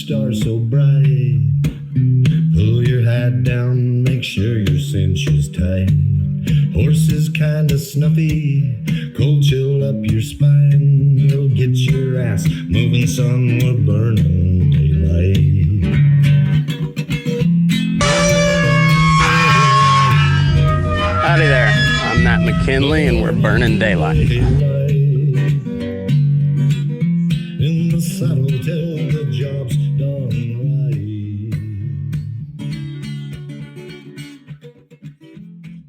star so bright. Pull your hat down, make sure your cinch is tight. Horse is kinda snuffy, cold chill up your spine. We'll get your ass moving, son, we're burning daylight. Howdy there, I'm Matt McKinley and we're burning daylight. In the saddle till the job's done right.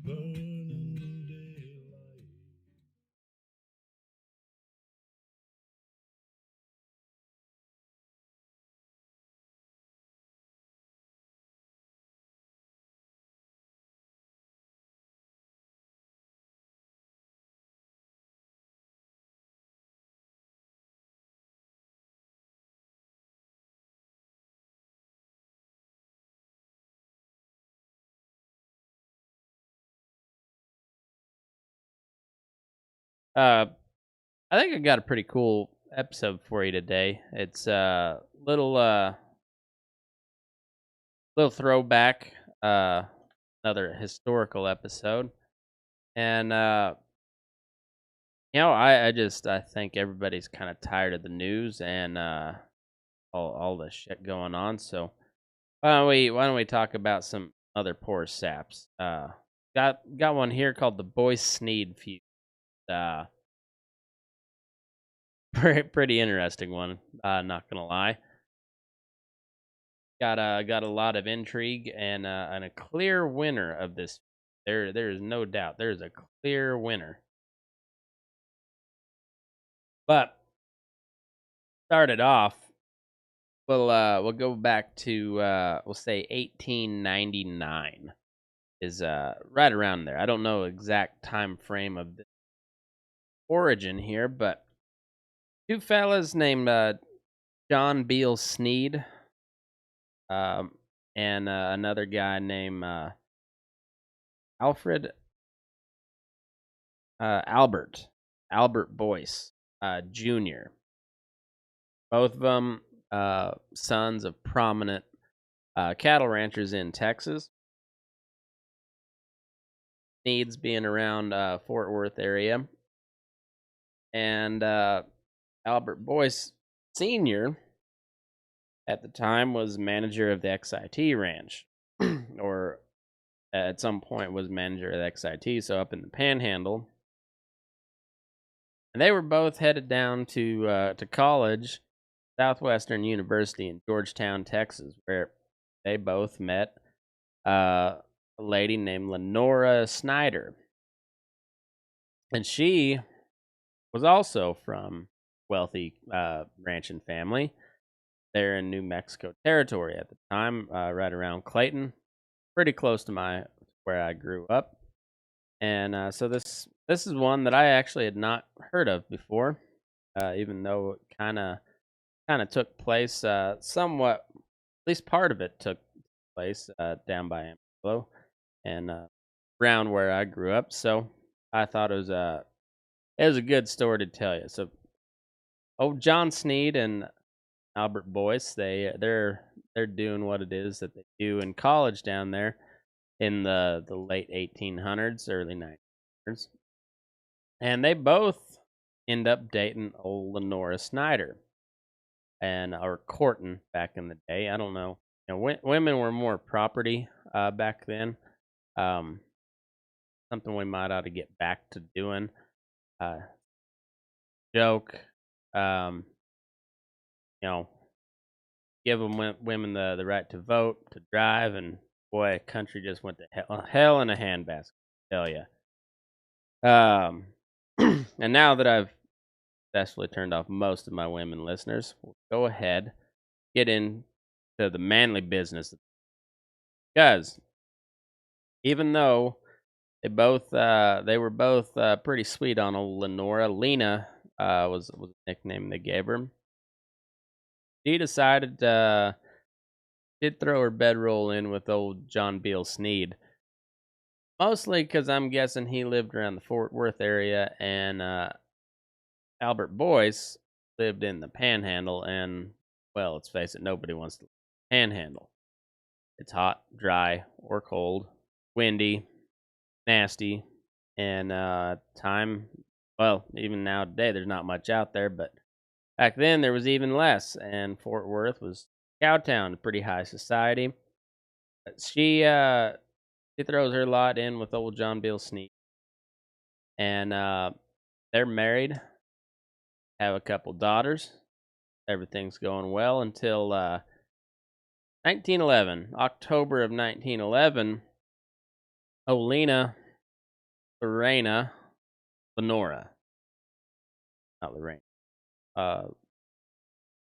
Burning daylight. I think I got a pretty cool episode for you today. It's a little throwback, another historical episode, and I think everybody's kind of tired of the news and all the shit going on. So why don't we talk about some other poor saps? Got one here called the Boyce-Sneed feud. Pretty interesting one. Not gonna lie. Got a lot of intrigue and a clear winner of this. There is no doubt. There is a clear winner. But started off, we'll go back to we'll say 1899 is right around there. I don't know exact time frame of the origin here, but two fellas named John Boyce-Sneed and another guy named Albert Boyce Jr. Both of them sons of prominent cattle ranchers in Texas. Sneed's being around Fort Worth area. And Albert Boyce Sr. at the time was manager of the XIT ranch, or at some point was manager of the XIT, so up in the Panhandle. And they were both headed down to college, Southwestern University in Georgetown, Texas, where they both met a lady named Lenora Snyder. And she was also from wealthy ranching family there in New Mexico territory at the time, right around Clayton, pretty close to where I grew up. And so this is one that I actually had not heard of before, even though it kind of took place somewhat, at least part of it took place down by Amarillo and around where I grew up. So I thought it was a good story to tell you. So, John Sneed and Albert Boyce, they're doing what it is that they do in college down there in the late 1800s, early 1900s, and they both end up dating old Lenora Snyder, or courting back in the day. I don't know. Women were more property back then. Something we might ought to get back to doing. Joke, give them women the right to vote, to drive, and boy, country just went to hell in a handbasket, I tell you. And now that I've successfully turned off most of my women listeners, we'll go ahead, get into the manly business. Because even though they were both pretty sweet on old Lenora, Lena was the nickname they gave her. She decided did throw her bedroll in with old John Boyce-Sneed. Mostly because I'm guessing he lived around the Fort Worth area, and Albert Boyce lived in the Panhandle, and well, let's face it, nobody wants to panhandle. It's hot, dry, or cold, windy, nasty, and time. Well, even now today, there's not much out there, but back then there was even less. And Fort Worth was Cowtown, pretty high society. But she throws her lot in with old John Boyce-Sneed, and they're married, have a couple daughters. Everything's going well until 1911, October of 1911. Olena, Lorena, Lenora, not Lorraine.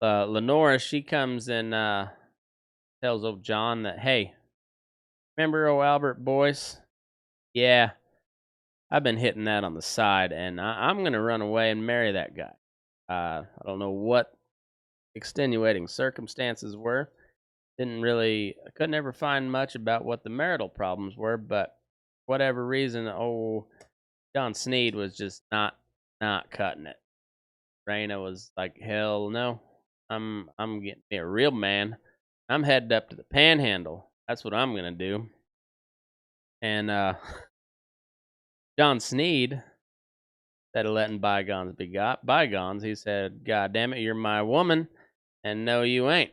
Lenora, she comes and tells old John that, hey, remember old Albert Boyce? Yeah, I've been hitting that on the side, and I'm going to run away and marry that guy. I don't know what extenuating circumstances were. I couldn't ever find much about what the marital problems were, but whatever reason, old John Sneed was just not cutting it. Raina was like, hell no, I'm getting me a real man. I'm headed up to the Panhandle. That's what I'm gonna do. And John Sneed, instead of letting bygones be bygones, he said, God damn it, you're my woman, and no, you ain't.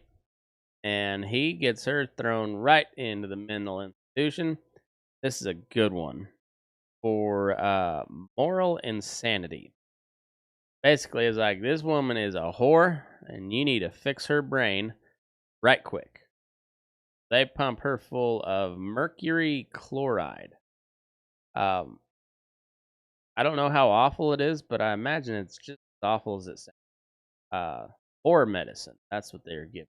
And he gets her thrown right into the mental institution. This is a good one for moral insanity. Basically, it's like, this woman is a whore, and you need to fix her brain right quick. They pump her full of mercury chloride. I don't know how awful it is, but I imagine it's just as awful as it sounds. Whore medicine, that's what they're giving.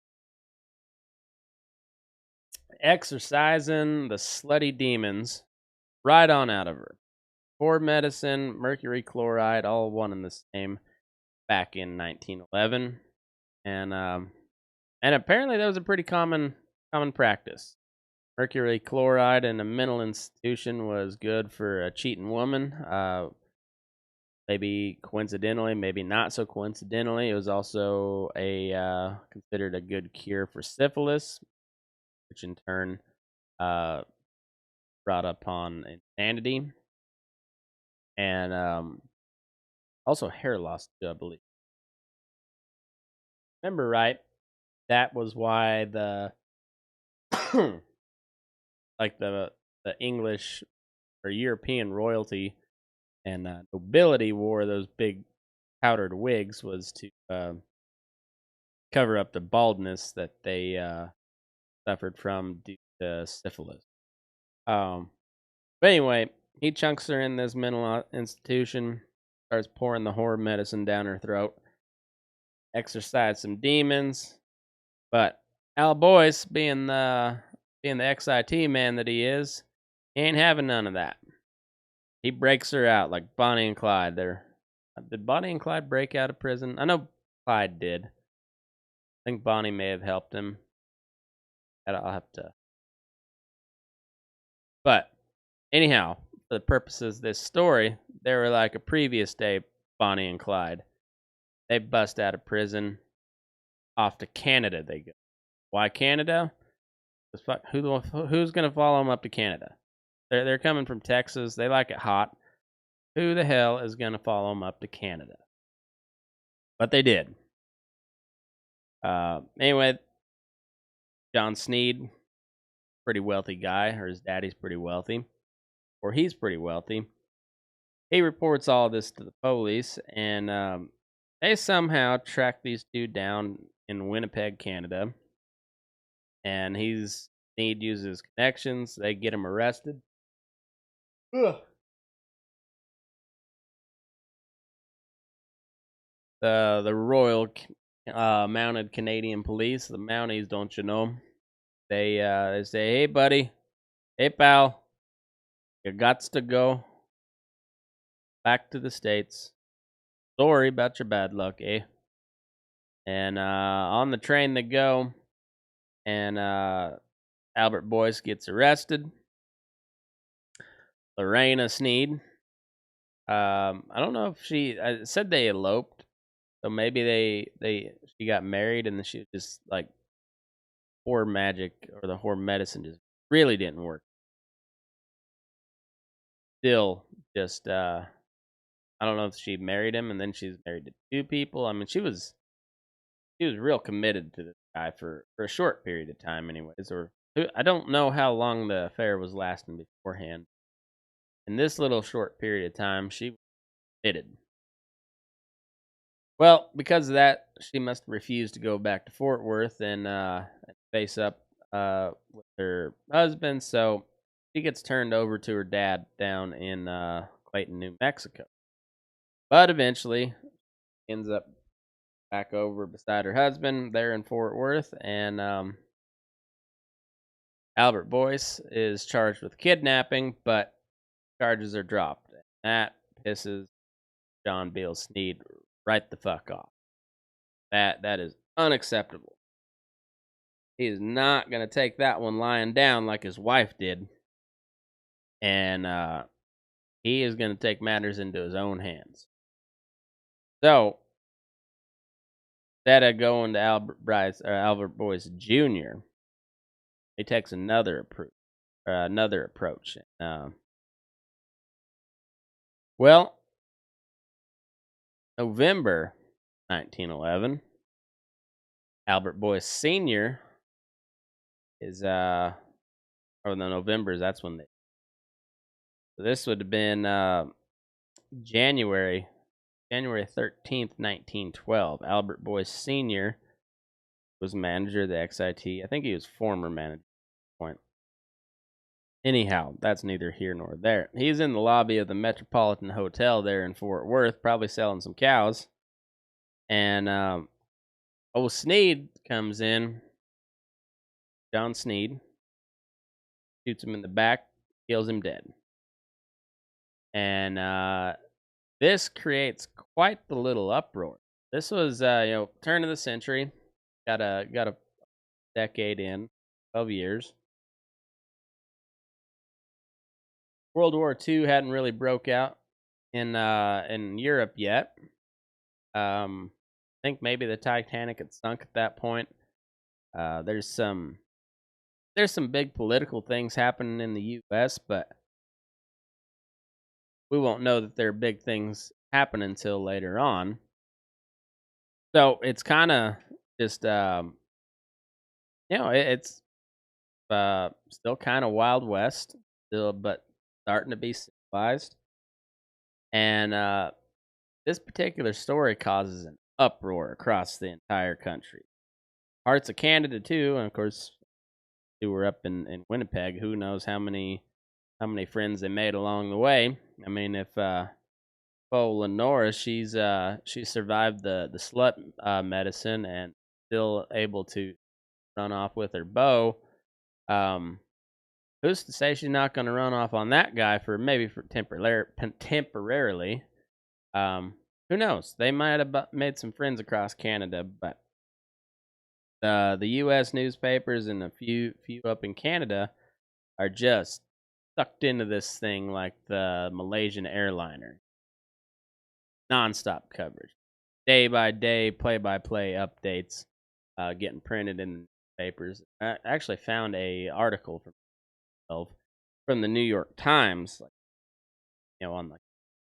Exercising the slutty demons right on out of her. Whore medicine, mercury chloride, all one and the same back in 1911. And apparently that was a pretty common practice. Mercury chloride in a mental institution was good for a cheating woman. Maybe coincidentally, maybe not so coincidentally, it was also considered a good cure for syphilis, which in turn brought upon insanity and also hair loss too, I believe. Remember right? That was why the like the English or European royalty and nobility wore those big powdered wigs, was to cover up the baldness that they suffered from due to syphilis. But anyway, he chunks her in this mental institution, starts pouring the horror medicine down her throat, exorcise some demons, but Al Boyce, being the XIT man that he is, he ain't having none of that. He breaks her out like Bonnie and Clyde. Did Bonnie and Clyde break out of prison? I know Clyde did. I think Bonnie may have helped him. I'll have to. But anyhow, for the purposes of this story, they were like a previous day Bonnie and Clyde. They bust out of prison. Off to Canada they go. Why Canada? Who's gonna follow them up to Canada? They're coming from Texas. They like it hot. Who the hell is gonna follow them up to Canada? But they did. Anyway, John Sneed, pretty wealthy guy, or his daddy's pretty wealthy, or he's pretty wealthy. He reports all this to the police, and they somehow track these two down in Winnipeg, Canada. And Sneed uses connections. They get him arrested. Ugh. The Royal Mounted Canadian Police, the Mounties, don't you know? They say, hey buddy, hey pal, you gots to go back to the States. Sorry about your bad luck, eh? And on the train they go, and Albert Boyce gets arrested. Lorena Sneed. I don't know if I said they eloped. So maybe she got married and then she just like whore magic or the whore medicine just really didn't work. Still, just I don't know if she married him and then she's married to two people. I mean, she was real committed to this guy for a short period of time, anyways. Or I don't know how long the affair was lasting beforehand. In this little short period of time, she was committed. Well, because of that, she must refuse to go back to Fort Worth and face up with her husband. So she gets turned over to her dad down in Clayton, New Mexico. But eventually, ends up back over beside her husband there in Fort Worth, and Albert Boyce is charged with kidnapping, but charges are dropped. That pisses John Boyce-Sneed right the fuck off. That is unacceptable. He is not gonna take that one lying down like his wife did, and he is gonna take matters into his own hands. So instead of going to Albert Boyce Jr., he takes another approach. Well, November 1911, Albert Boyce Sr. is or the November, that's when so this would have been January 13th, 1912. Albert Boyce Sr. was manager of the XIT. I think he was former manager at this point. Anyhow, that's neither here nor there. He's in the lobby of the Metropolitan Hotel there in Fort Worth, probably selling some cows. And old Sneed comes in. John Sneed shoots him in the back, kills him dead. And this creates quite the little uproar. This was turn of the century. Got a decade in, 12 years. World War II hadn't really broke out in Europe yet. I think maybe the Titanic had sunk at that point. There's some big political things happening in the U.S., but we won't know that there are big things happening until later on. So it's kind of just it's still kind of Wild West, still, but starting to be civilized. And this particular story causes an uproar across the entire country. Parts of Canada too, and of course, who were up in Winnipeg. Who knows how many friends they made along the way? I mean, if Lenora, she survived the slut medicine and still able to run off with her beau. Who's to say she's not going to run off on that guy for temporarily? Who knows? They might have made some friends across Canada, but the U.S. newspapers and a few up in Canada are just sucked into this thing like the Malaysian airliner. Nonstop coverage, day by day, play by play updates, getting printed in the papers. I actually found a article from the New York Times, like on the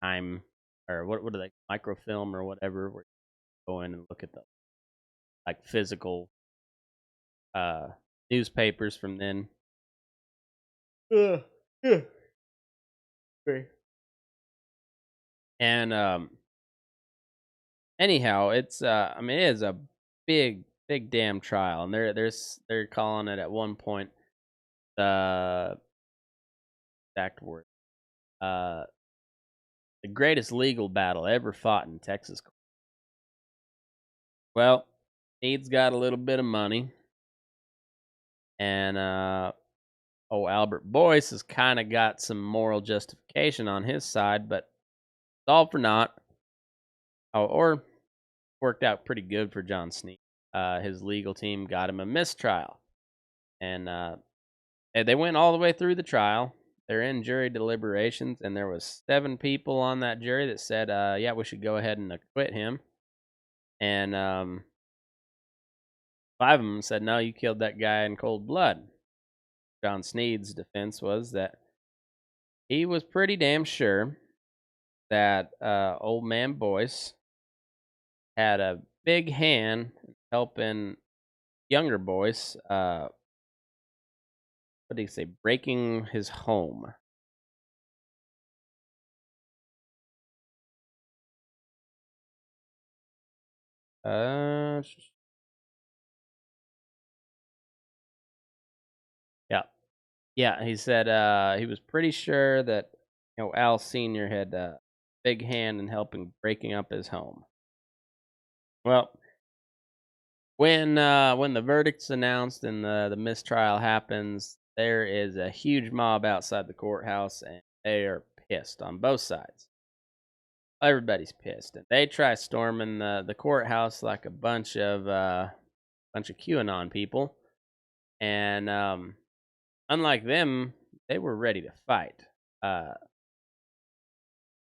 Time or what are they, microfilm or whatever, where you go in and look at the like physical newspapers from then. And anyhow, it's I mean, it is a big damn trial, and they're calling it at one point the exact word the greatest legal battle ever fought in Texas. Well, Sneed's got a little bit of money, and Albert Boyce has kind of got some moral justification on his side, but it's all for naught. Or worked out pretty good for John Sneed. His legal team got him a mistrial, and they went all the way through the trial. They're in jury deliberations, and there was 7 people on that jury that said, "Yeah, we should go ahead and acquit him." And 5 of them said, "No, you killed that guy in cold blood." Sneed's defense was that he was pretty damn sure that old man Boyce had a big hand helping younger Boyce, what did he say, breaking his home. Uh, yeah, yeah. He said he was pretty sure that Al Senior had a big hand in helping breaking up his home. Well, when the verdict's announced and the mistrial happens, there is a huge mob outside the courthouse, and they are pissed on both sides. Everybody's pissed, and they try storming the courthouse like a bunch of QAnon people. And unlike them, they were ready to fight. Uh,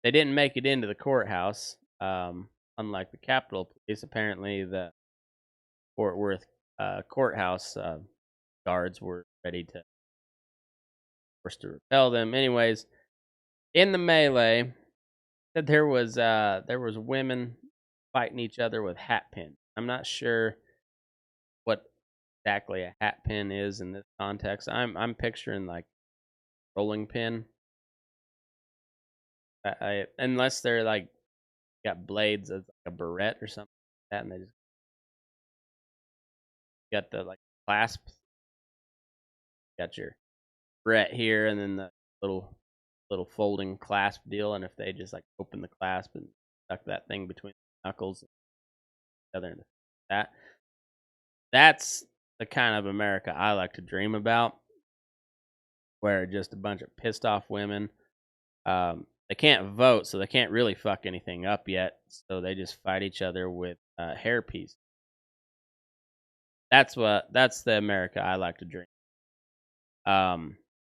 they didn't make it into the courthouse. Unlike the Capitol Police, apparently the Fort Worth courthouse guards were ready to forced to repel them. Anyways, in the melee, said there was women fighting each other with hat pins. I'm not sure what exactly a hat pin is in this context. I'm picturing like rolling pin. Unless they're like got blades as like a barrette or something like that, and they just got the like clasp. Got your barrette here, and then the little folding clasp deal. And if they just like open the clasp and stuck that thing between the knuckles, and the other that that's the kind of America I like to dream about, where just a bunch of pissed off women. They can't vote, so they can't really fuck anything up yet. So they just fight each other with hairpiece. That's the America I like to dream.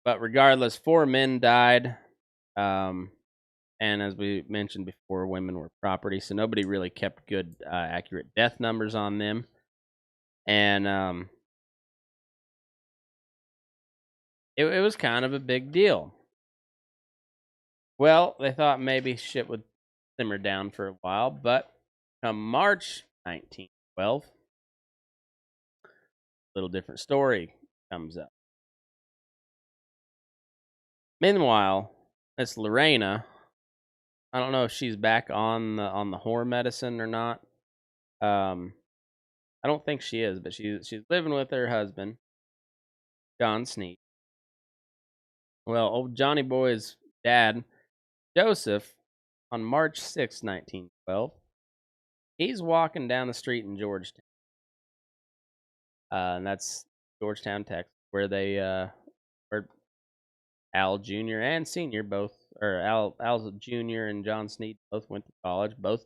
But regardless, 4 men died. And as we mentioned before, women were property, so nobody really kept good, accurate death numbers on them. And it was kind of a big deal. Well, they thought maybe shit would simmer down for a while, but come March 1912, a little different story comes up. Meanwhile, Miss Lorena, I don't know if she's back on the whore medicine or not. I don't think she is, but she's living with her husband, John Sneed. Well, old Johnny Boy's dad, Joseph, on March 6th, 1912, he's walking down the street in Georgetown. And that's Georgetown, Texas, where where Al Jr. and Senior both, or Al Jr. and John Sneed both went to college. Both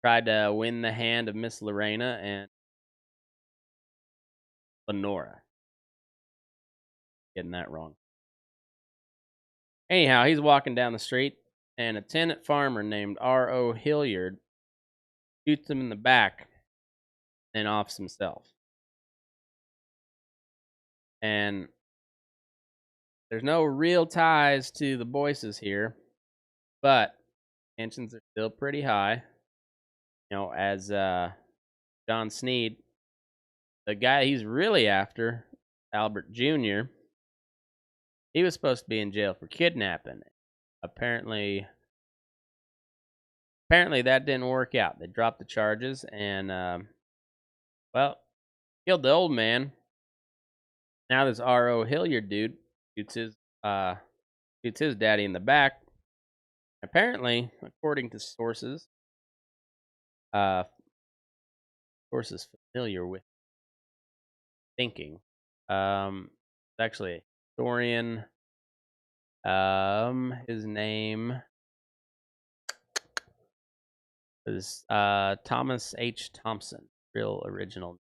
tried to win the hand of Miss Lorena and Lenora. Getting that wrong. Anyhow, he's walking down the street, and a tenant farmer named R.O. Hilliard shoots him in the back and offs himself. And there's no real ties to the Boyces here, but tensions are still pretty high. As John Sneed, the guy he's really after, Albert Jr., he was supposed to be in jail for kidnapping. Apparently that didn't work out. They dropped the charges and, well, killed the old man. Now this R.O. Hilliard dude shoots his daddy in the back. Apparently, according to uh, sources familiar with thinking, it's actually a historian. His name is Thomas H. Thompson, real original.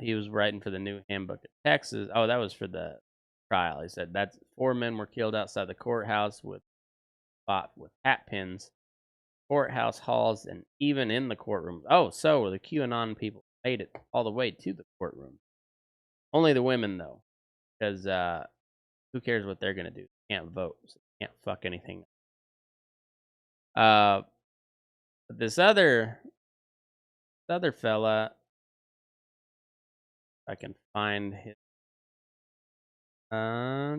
He was writing for the New Handbook of Texas. Oh, that was for the trial. He said that 4 men were killed outside the courthouse with hat pins. courthouse halls, and even in the courtroom. Oh, so the QAnon people made it all the way to the courtroom. Only the women, though, because who cares what they're going to do? They can't vote, so they can't fuck anything. But this other fella, I can find his. I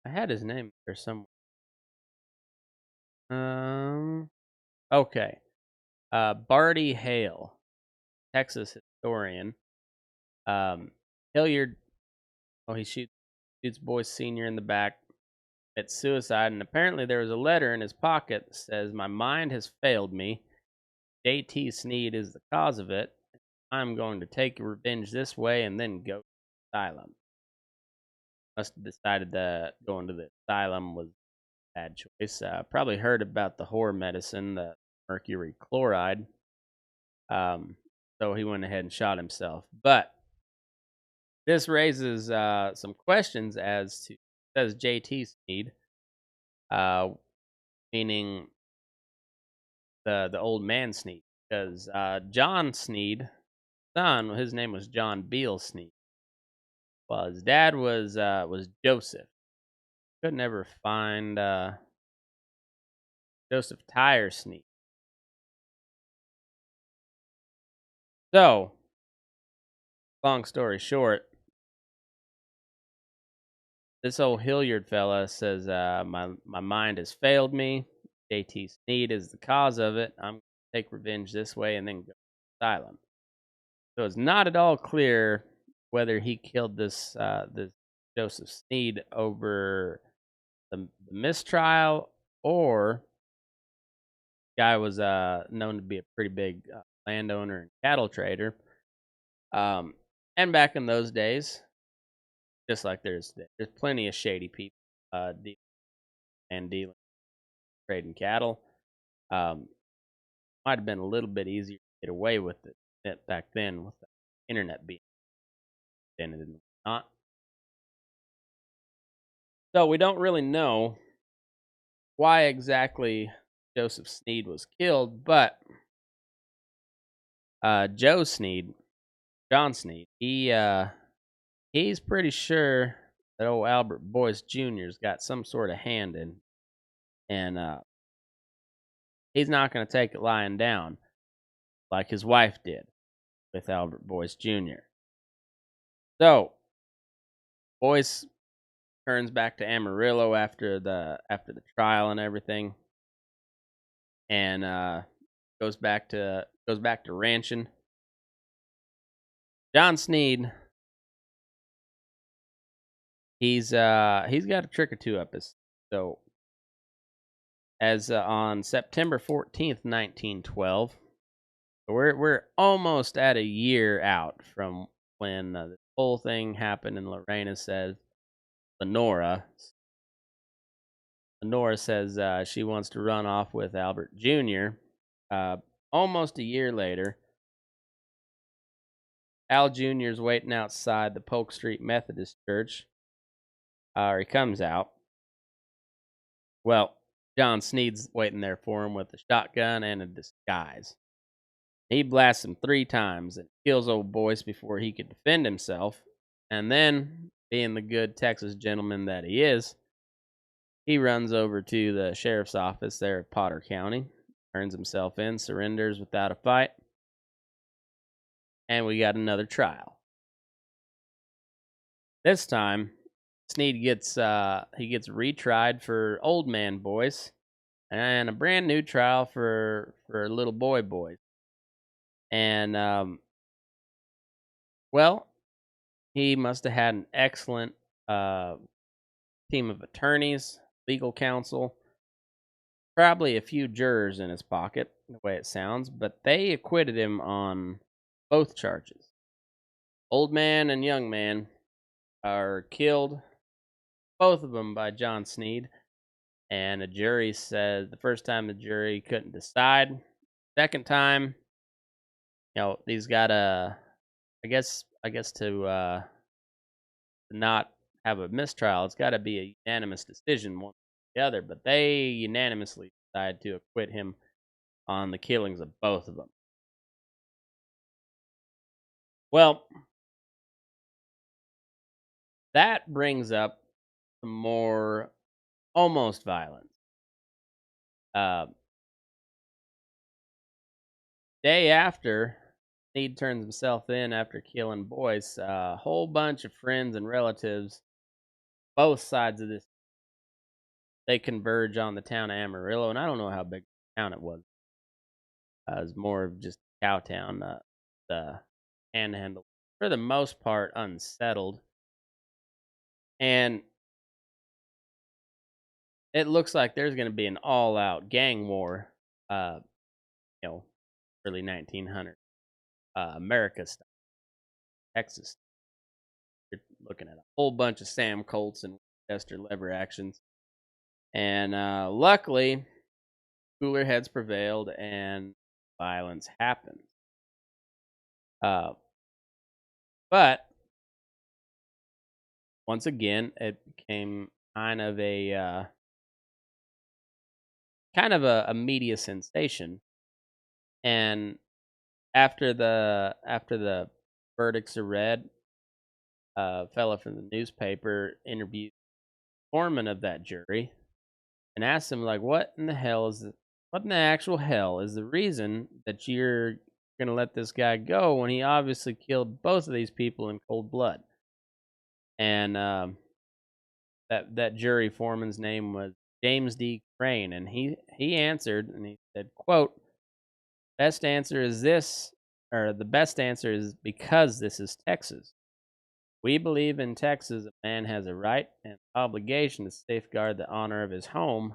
had his name there somewhere. Okay. Barty Hale, Texas historian. Hilliard, he shoots Boyce Sr. in the back. It's suicide, and apparently there was a letter in his pocket that says, "My mind has failed me. J.T. Sneed is the cause of it. I'm going to take revenge this way and then go to the asylum." Must have decided that going to the asylum was a bad choice. Probably heard about the horror medicine, the mercury chloride. So he went ahead and shot himself. But this raises some questions as to, says J.T. Sneed, meaning the old man Sneed, because John Sneed, son, his name was John Beale Sneed. Well, his dad was Joseph. Could never find Joseph Tyre Sneed. So, long story short, this old Hilliard fella says, my mind has failed me. J.T. Sneed is the cause of it. I'm going to take revenge this way and then go to the asylum. So it's not at all clear whether he killed this Joseph Sneed over the mistrial, or the guy was known to be a pretty big landowner and cattle trader. And back in those days, just like there's plenty of shady people dealing trading cattle. Might have been a little bit easier to get away with it back then, with the internet being invented and whatnot. So we don't really know why exactly Joseph Sneed was killed, but John Sneed, he's pretty sure that old Albert Boyce Jr.'s got some sort of hand in, and he's not going to take it lying down like his wife did with Albert Boyce Jr. So Boyce turns back to Amarillo after the trial and everything, and goes back to ranching. John Sneed, he's got a trick or two up his. So as on September 14th, 1912, we're almost at a year out from when the whole thing happened, and Lorena says Lenora says she wants to run off with Albert Jr. Almost a year later, Al Jr.'s waiting outside the Polk Street Methodist Church. He comes out. Well, John Sneed's waiting there for him with a shotgun and a disguise. He blasts him 3 times and kills old Boyce before he could defend himself. And then, being the good Texas gentleman that he is, he runs over to the sheriff's office there at Potter County, turns himself in, surrenders without a fight, and we got another trial. This time, Sneed gets retried for old man Boyce, and a brand new trial for little boy Boyce. And well, he must have had an excellent team of attorneys, legal counsel, probably a few jurors in his pocket, the way it sounds, but they acquitted him on both charges. Old man and young man are killed, both of them by John Sneed, and the jury said the first time the jury couldn't decide. Second time, he's got I guess I guess to not have a mistrial, it's got to be a unanimous decision, one or the other. But they unanimously decided to acquit him on the killings of both of them. Well, that brings up some more almost violence. Day after Sneed turns himself in after killing Boyce, a whole bunch of friends and relatives, both sides of this, they converge on the town of Amarillo, and I don't know how big the town it was. It was more of just a cow town. The Panhandle, for the most part, unsettled, and it looks like there's going to be an all-out gang war. You know, early 1900 America style, Texas. You're looking at a whole bunch of Sam Colts and Winchester lever actions, and luckily, cooler heads prevailed and violence happened. But once again, it became kind of a media sensation. And after the verdicts are read, a fella from the newspaper interviewed the foreman of that jury and asked him, like, what in the actual hell is the reason that you're gonna let this guy go when he obviously killed both of these people in cold blood? And that jury foreman's name was James D. Crane, and he answered, and he said, "quote Best answer is this, or the best answer is because this is Texas. We believe in Texas a man has a right and obligation to safeguard the honor of his home,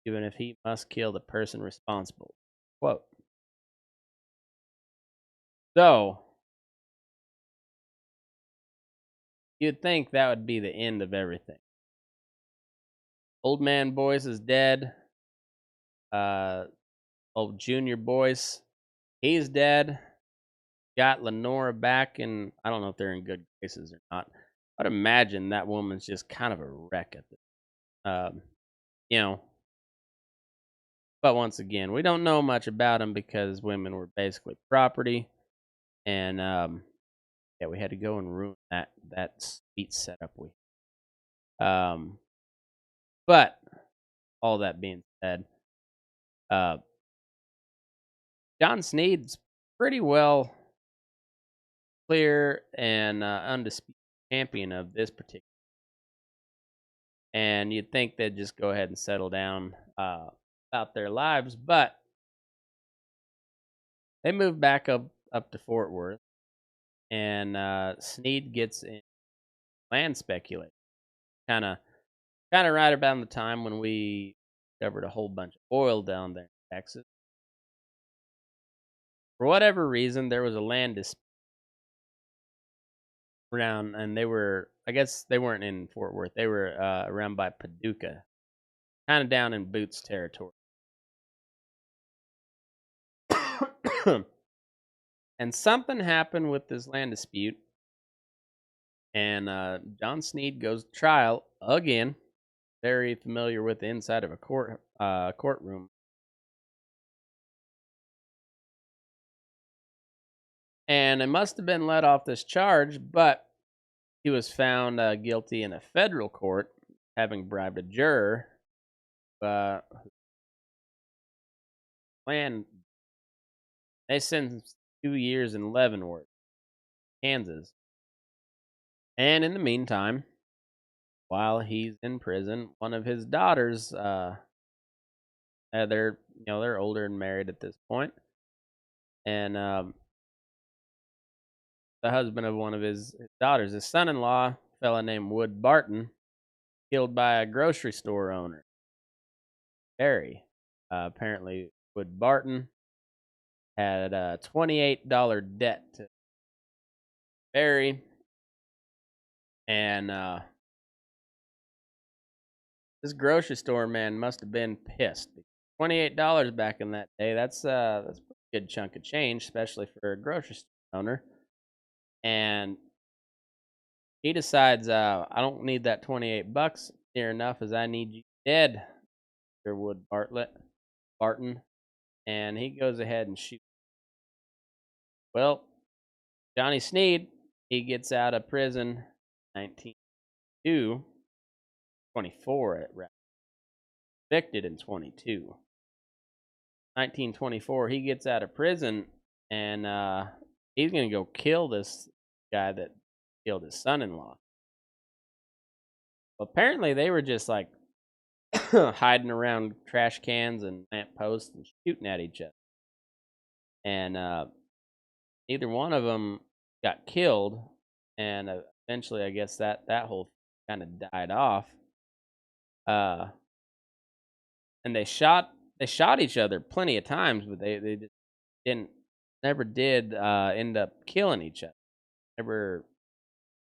even if he must kill the person responsible." Quote. So, you'd think that would be the end of everything. Old man Boyce is dead. Old Junior Boyce, he's dead. Got Lenora back, and I don't know if they're in good graces or not. I'd imagine that woman's just kind of a wreck at this. You know, but once again, we don't know much about him because women were basically property, and yeah, we had to go and ruin that sweet setup we. But all that being said, John Sneed's pretty well clear and undisputed champion of this particular. And you'd think they'd just go ahead and settle down about their lives, but they moved back up to Fort Worth, and Sneed gets in land speculation, kind of right about the time when we discovered a whole bunch of oil down there in Texas. For whatever reason, there was a land dispute around, and I guess they weren't in Fort Worth. They were around by Paducah, kind of down in Boots territory. And something happened with this land dispute, and John Sneed goes to trial again. Very familiar with the inside of a courtroom. And it must have been let off this charge, but he was found guilty in a federal court, having bribed a juror. They sentenced 2 years in Leavenworth, Kansas. And in the meantime, while he's in prison, one of his daughters, they're older and married at this point, and the husband of one of his daughters, his son-in-law, a fella named Wood Barton, killed by a grocery store owner, Barry. Apparently, Wood Barton had a $28 debt to Barry, and this grocery store man must have been pissed. $28 back in that day, that's a good chunk of change, especially for a grocery store owner. And he decides, I don't need that $28 near enough as I need you dead, Sherwood Barton, and he goes ahead and shoots. Well, Johnny Sneed, he gets out of prison 1922, 24 at convicted in 22. 1924, he gets out of prison and he's gonna go kill this guy that killed his son-in-law. Well, apparently, they were just like hiding around trash cans and lamp posts and shooting at each other, and neither one of them got killed. And eventually, I guess that whole kind of died off. Uh, and they shot each other plenty of times, but they just didn't never did end up killing each other. Never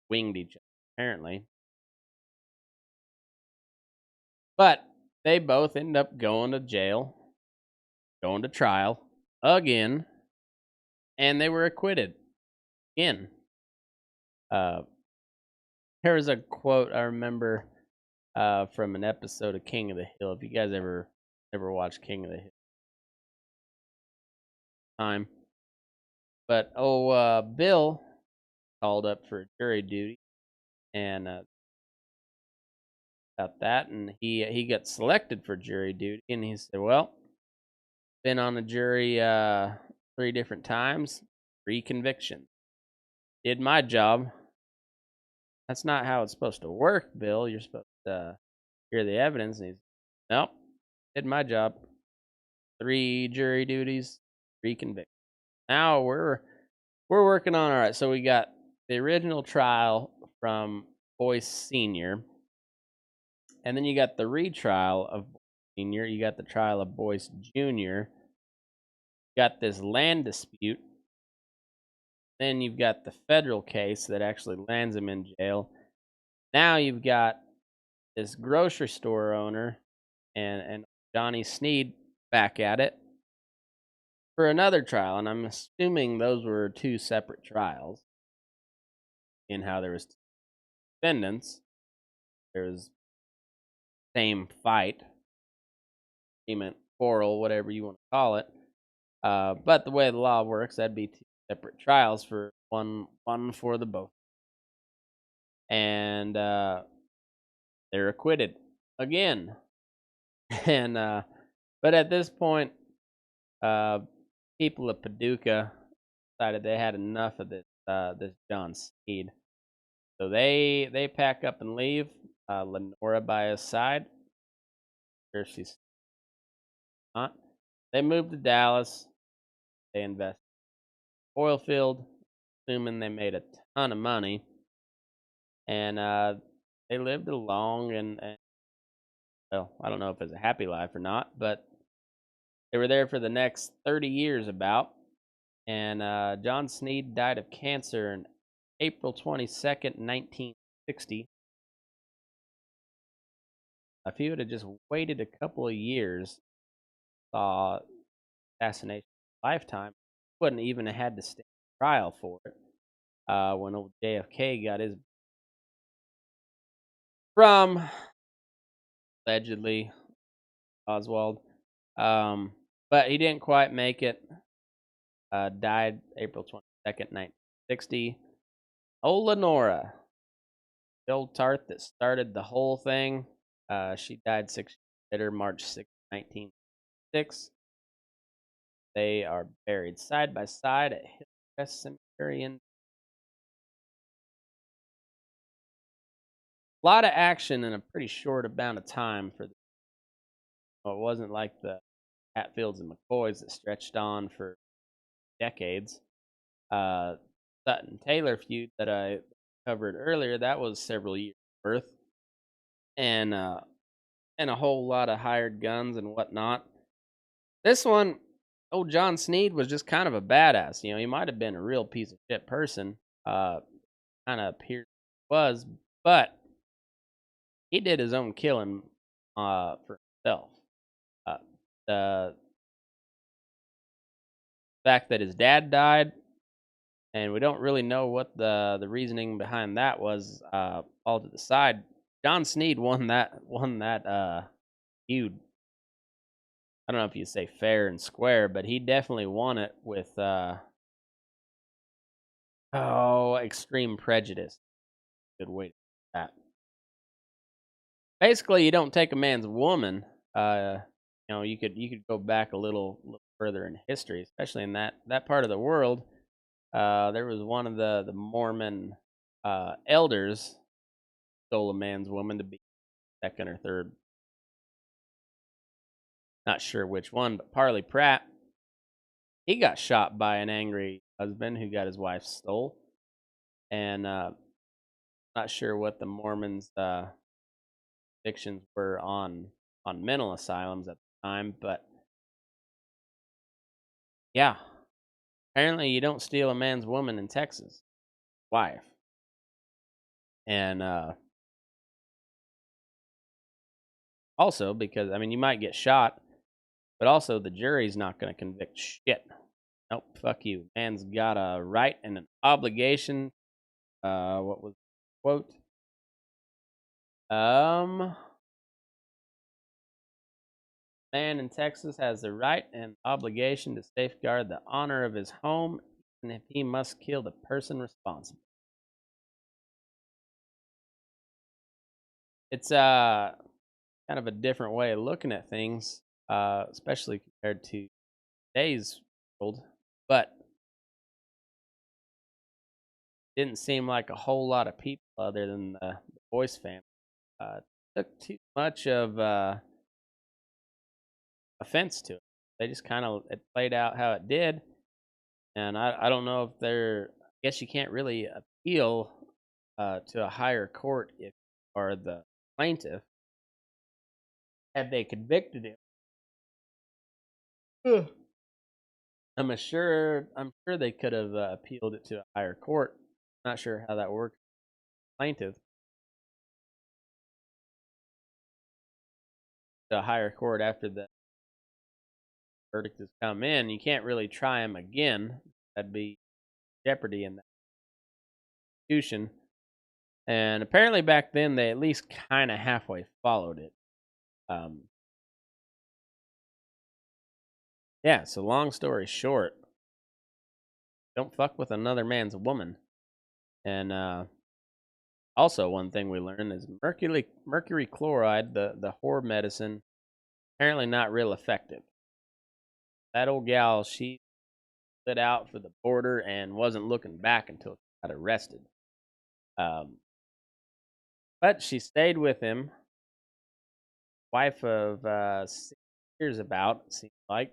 winged each other, apparently. But they both end up going to jail, going to trial again, and they were acquitted again. There was a quote I remember from an episode of King of the Hill. If you guys ever watched King of the Hill, time. But Bill called up for jury duty, and about that, and he got selected for jury duty, and he said, "Well, been on the jury 3 different times, 3 convictions. Did my job. That's not how it's supposed to work, Bill. You're supposed to hear the evidence." And he's, "Nope, did my job. 3 jury duties, 3 convictions. Now we're working on all right." So we got the original trial from Boyce Senior, and then you got the retrial of Boyce Senior. You got the trial of Boyce Junior. You got this land dispute. Then you've got the federal case that actually lands him in jail. Now you've got this grocery store owner and Johnny Sneed back at it for another trial, and I'm assuming those were 2 separate trials in how there was defendants. There was same fight, argument, quarrel, whatever you want to call it. But the way the law works, that'd be 2 separate trials for one for the both. And they're acquitted again. And but at this point, people of Paducah decided they had enough of this John Sneed. So they pack up and leave. Lenora by his side. Sure, she's not. They moved to Dallas. They invested in oil field, assuming they made a ton of money. And they lived a long and well, I don't know if it's a happy life or not, but they were there for the next 30 years about. And John Sneed died of cancer on April 22nd, 1960. If he would have just waited a couple of years, saw assassination lifetime, wouldn't even have had to stand trial for it. When old JFK got his from allegedly Oswald, but he didn't quite make it. Died April 22nd, 1960. Old Lenora, the old tart that started the whole thing, she died 6 years later, March 6th, 1906. They are buried side by side at Hillcrest Cemetery. And a lot of action in a pretty short amount of time for the. Well, it wasn't like the Hatfields and McCoys that stretched on for decades. Sutton Taylor feud that I covered earlier, that was several years worth, and a whole lot of hired guns and whatnot. This one, old John Sneed was just kind of a badass. You know, he might have been a real piece of shit person, kind of appeared was, but he did his own killing for himself. The fact that his dad died and we don't really know what the reasoning behind that was. All to the side, John Sneed won that feud. I don't know if you say fair and square, but he definitely won it with extreme prejudice. Good way to put that. Basically, you don't take a man's woman. You could go back a little further in history, especially in that part of the world. There was one of the Mormon elders stole a man's woman to be second or third. Not sure which one, but Parley Pratt, he got shot by an angry husband who got his wife stole. And not sure what the Mormons' convictions were on mental asylums at the time, but yeah, apparently you don't steal a man's woman in Texas, wife, and also because I mean you might get shot, but also the jury's not going to convict shit. Nope, fuck you. Man's got a right and an obligation. What was the quote? Man in Texas has the right and obligation to safeguard the honor of his home, even if he must kill the person responsible. It's kind of a different way of looking at things, especially compared to today's world. But didn't seem like a whole lot of people other than the Boyce family took too much of offense to it. They just kind of it played out how it did, and I don't know if they're. I guess you can't really appeal to a higher court if you are the plaintiff. Had they convicted him, I'm sure they could have appealed it to a higher court. Not sure how that worked. Plaintiff to a higher court after the verdict has come in. You can't really try him again. That'd be jeopardy in that institution. And apparently back then they at least kind of halfway followed it. Yeah. So long story short, don't fuck with another man's woman. And also, one thing we learned is mercury chloride, the whore medicine, apparently not real effective. That old gal, she lit out for the border and wasn't looking back until she got arrested. But she stayed with him, wife of 6 years about, it seems like.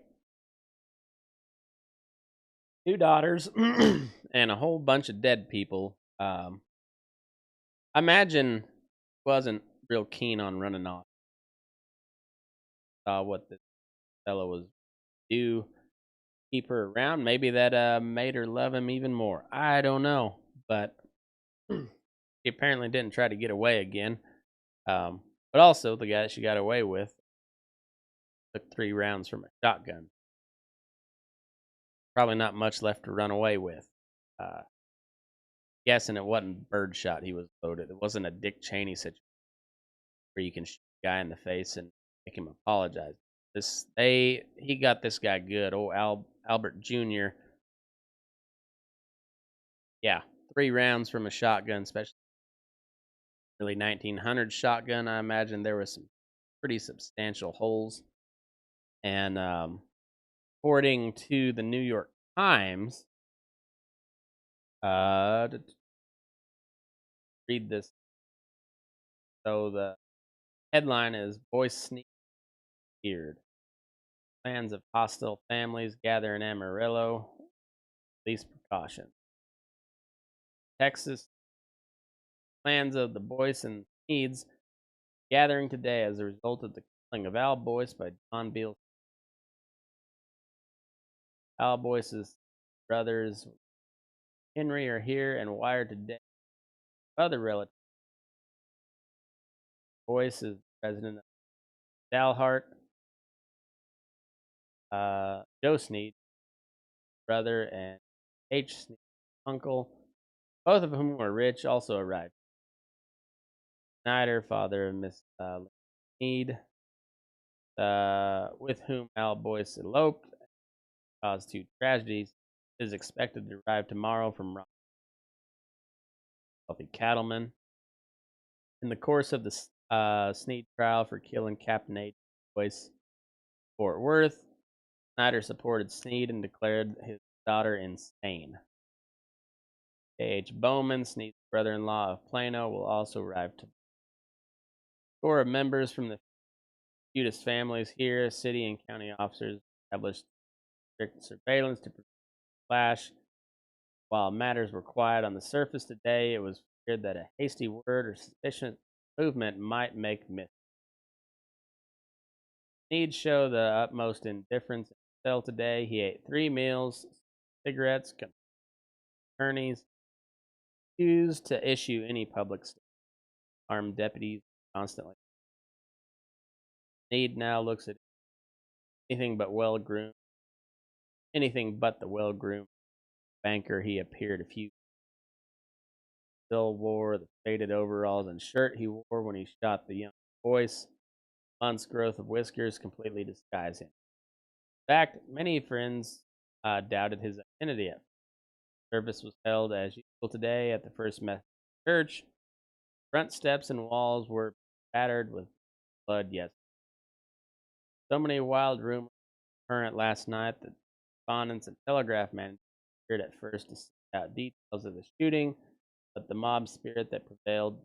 2 daughters, and a whole bunch of dead people. I imagine wasn't real keen on running off. Saw what this fellow was do. Keep her around. Maybe that made her love him even more. I don't know. But she apparently didn't try to get away again. But also, the guy that she got away with took 3 rounds from a shotgun. Probably not much left to run away with. Guessing it wasn't birdshot he was loaded. It wasn't a Dick Cheney situation where you can shoot a guy in the face and make him apologize. He got this guy good. Albert Jr. Yeah, 3 rounds from a shotgun, especially early 1900s shotgun. I imagine there was some pretty substantial holes. And according to the New York Times, to read this. So the headline is Boyce-Sneed feared. Plans of hostile families gather in Amarillo. Police precaution. Texas. Plans of the Boyce and Sneeds gathering today as a result of the killing of Al Boyce by John Beale. Al Boyce's brothers Henry are here and wired today. Other relatives. Boyce is president of Dalhart. Joe Sneed, brother, and H. Sneed, uncle, both of whom were rich, also arrived. Snyder, father of Miss Sneed, with whom Al Boyce eloped, caused two tragedies, is expected to arrive tomorrow from wealthy cattlemen. In the course of the Sneed trial for killing Captain H. Boyce, Fort Worth, Snyder supported Sneed and declared his daughter insane. K.H. Bowman, Sneed's brother-in-law of Plano, will also arrive to. A score of members from the feudist families here, city and county officers established strict surveillance to prevent a clash. While matters were quiet on the surface today, it was feared that a hasty word or suspicious movement might make mischief. Sneed showed the utmost indifference in his cell today. He ate 3 meals, cigarettes, attorneys, refused to issue any public statement. Armed deputies constantly. Sneed now looks at anything but the well-groomed banker he appeared a few. Still wore the faded overalls and shirt he wore when he shot the young Boyce. Months' growth of whiskers completely disguised him. In fact, many friends doubted his identity. Service was held as usual today at the First Methodist Church. Front steps and walls were battered with blood yesterday. So many wild rumors current last night that correspondents and telegraph man appeared at first to seek out details of the shooting, but the mob spirit that prevailed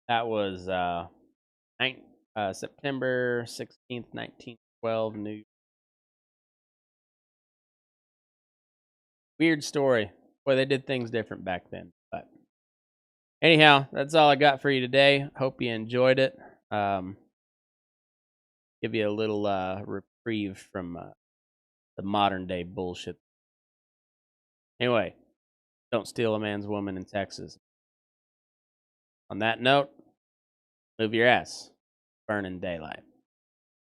that was September 16th, 1912, New York. Weird story. Boy, they did things different back then. But anyhow, that's all I got for you today. Hope you enjoyed it. Give you a little reprieve from the modern day bullshit. Anyway, don't steal a man's woman in Texas. On that note, move your ass. Burning daylight.